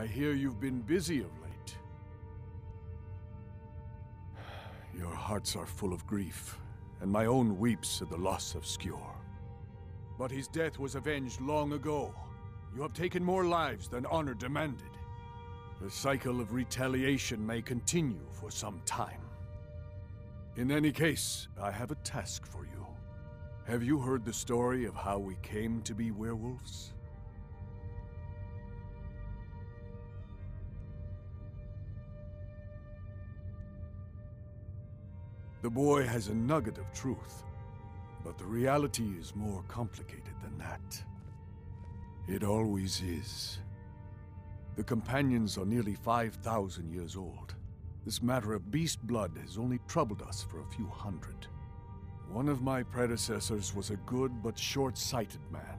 I hear you've been busy of late. Your hearts are full of grief, and my own weeps at the loss of Skjor. But his death was avenged long ago. You have taken more lives than honor demanded. The cycle of retaliation may continue for some time. In any case, I have a task for you. Have you heard the story of how we came to be werewolves? The boy has a nugget of truth, but the reality is more complicated than that. It always is. The companions are nearly 5,000 years old. This matter of beast blood has only troubled us for a few hundred. One of my predecessors was a good but short-sighted man.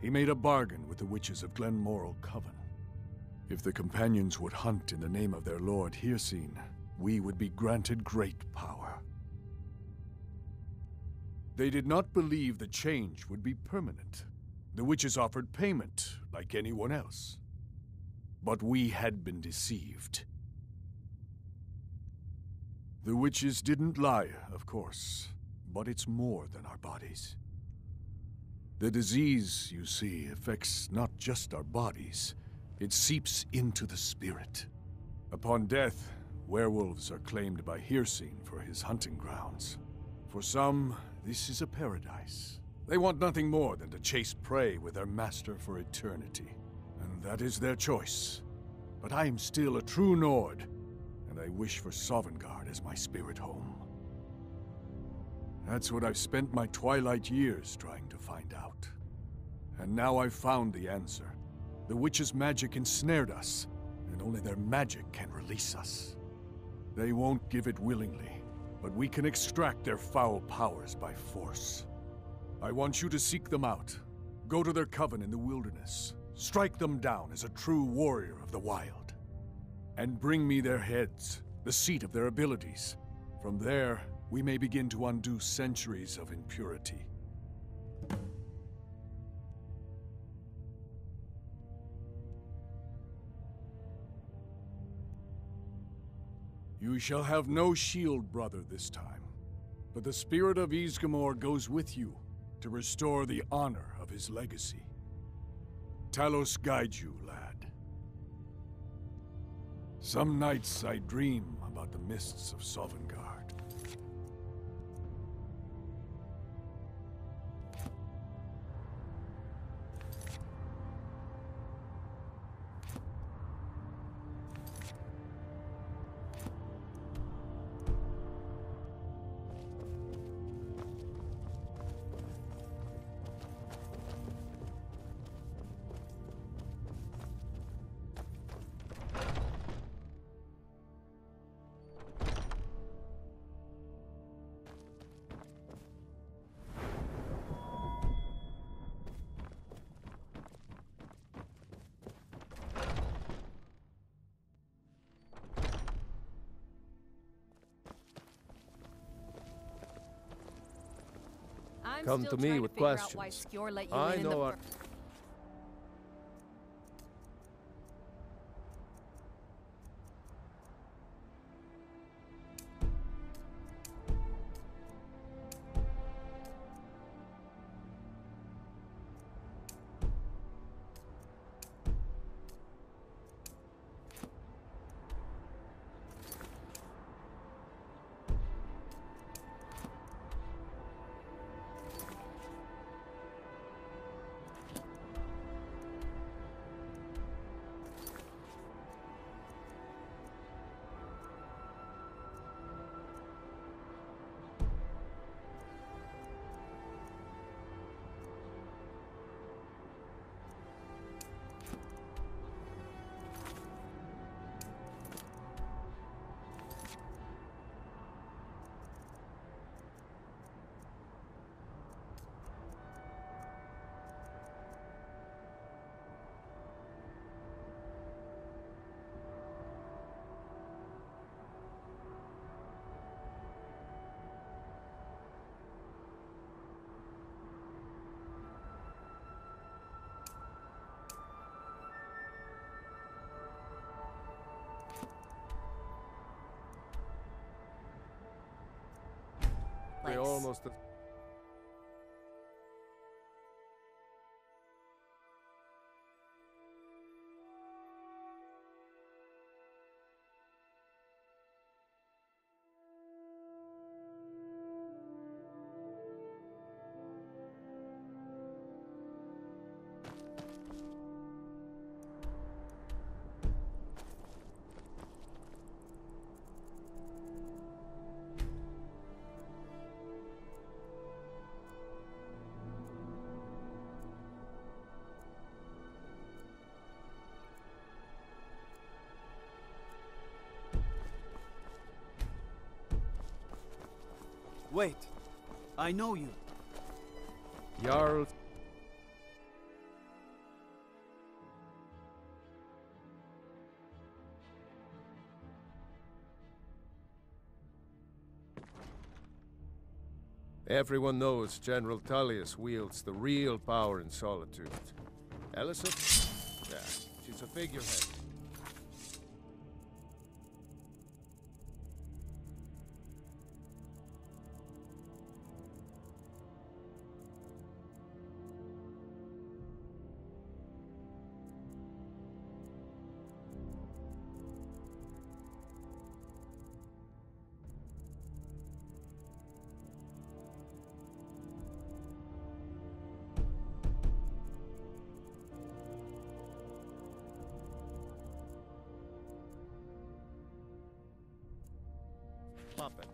He made a bargain with the witches of Glenmoral Coven. If the companions would hunt in the name of their lord Hircine, we would be granted great power. They did not believe the change would be permanent. The witches offered payment, like anyone else. But we had been deceived. The witches didn't lie, of course, but it's more than our bodies. The disease, you see, affects not just our bodies. It seeps into the spirit. Upon death, werewolves are claimed by Hircine for his hunting grounds. For some, this is a paradise. They want nothing more than to chase prey with their master for eternity. And that is their choice. But I am still a true Nord, and I wish for Sovngarde as my spirit home. That's what I've spent my twilight years trying to find out. And now I've found the answer. The witches' magic ensnared us, and only their magic can release us. They won't give it willingly, but we can extract their foul powers by force. I want you to seek them out. Go to their coven in the wilderness. Strike them down as a true warrior of the wild. And bring me their heads, the seat of their abilities. From there, we may begin to undo centuries of impurity. You shall have no shield, brother, this time. But the spirit of Ysgramor goes with you to restore the honor of his legacy. Talos guide you, lad. Some nights I dream about the mists of Sovngarde. Come to me with questions. I know our... they almost... Wait, I know you. Jarl... Everyone knows General Tullius wields the real power in Solitude. Elisabeth? Yeah, she's a figurehead. Puppet.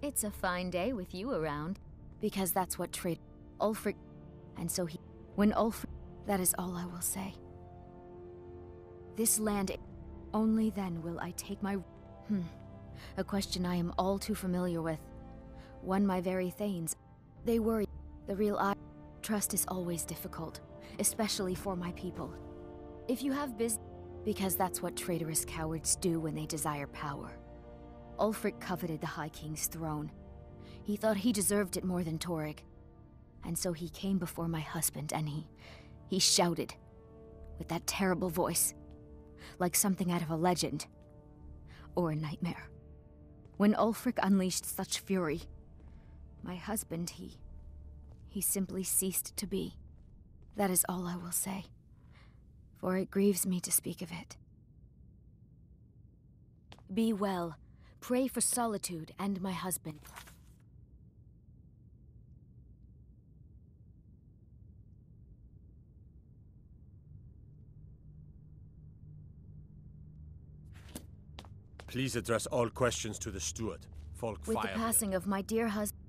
It's a fine day with you around, because that's what Ulfric, and so he... When Ulfric... That is all I will say. This land... Only then will I take my... A question I am all too familiar with. One my very thanes. They worry. The real trust is always difficult, especially for my people. If you have business... Because that's what traitorous cowards do when they desire power. Ulfric coveted the High King's throne. He thought he deserved it more than Torygg. And so he came before my husband and he shouted, with that terrible voice, like something out of a legend, or a nightmare. When Ulfric unleashed such fury, my husband, he simply ceased to be. That is all I will say, for it grieves me to speak of it. Be well. Pray for Solitude and my husband. Please address all questions to the steward, Falk Firebeard. With the passing of my dear husband,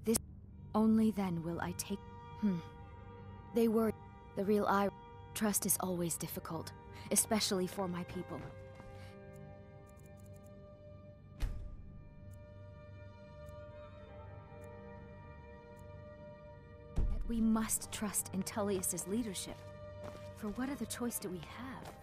this... Only then will I take... They were... The real trust is always difficult, especially for my people. We must trust in Tullius's leadership. For what other choice do we have?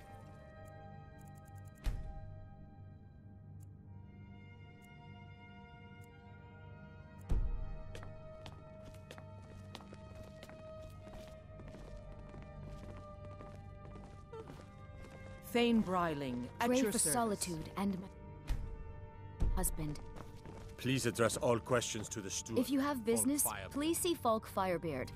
Thane Bryling, at Pray your for service. Solitude and my husband. Please address all questions to the steward. If you have business, Falk Firebeard. please see Falk Firebeard.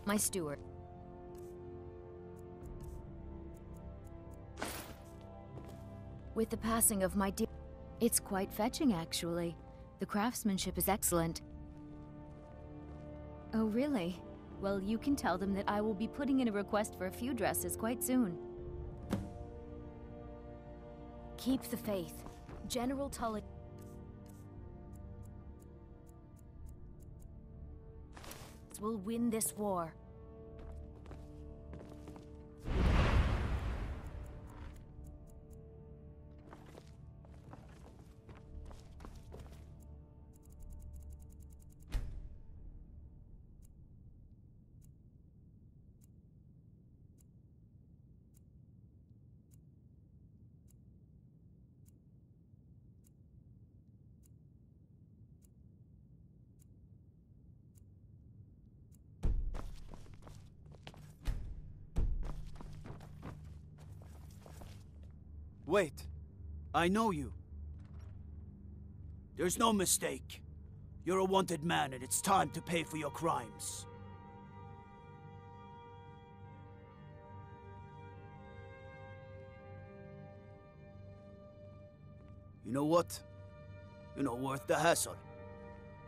My steward. With the passing of my dear... It's quite fetching, actually. The craftsmanship is excellent. Oh, really? Well, you can tell them that I will be putting in a request for a few dresses quite soon. Keep the faith. General Tully will win this war. Wait. I know you. There's no mistake. You're a wanted man, and it's time to pay for your crimes. You know what? You're not worth the hassle.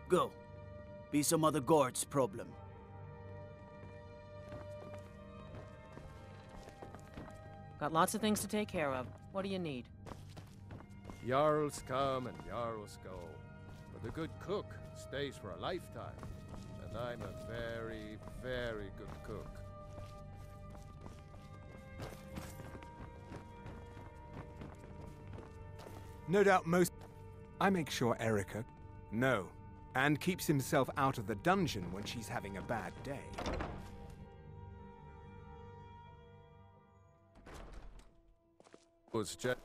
Go. Be some other guard's problem. Got lots of things to take care of. What do you need? Jarls come and Jarls go. But the good cook stays for a lifetime. And I'm a very, very good cook. No doubt most... I make sure Erica... No. And keeps himself out of the dungeon when she's having a bad day. Was Jet...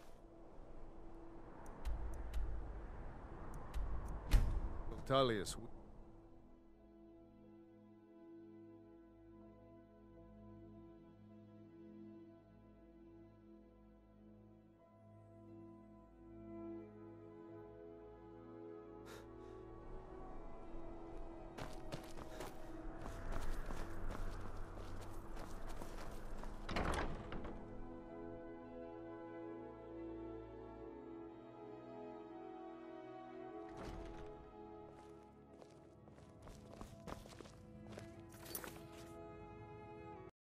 Tullius...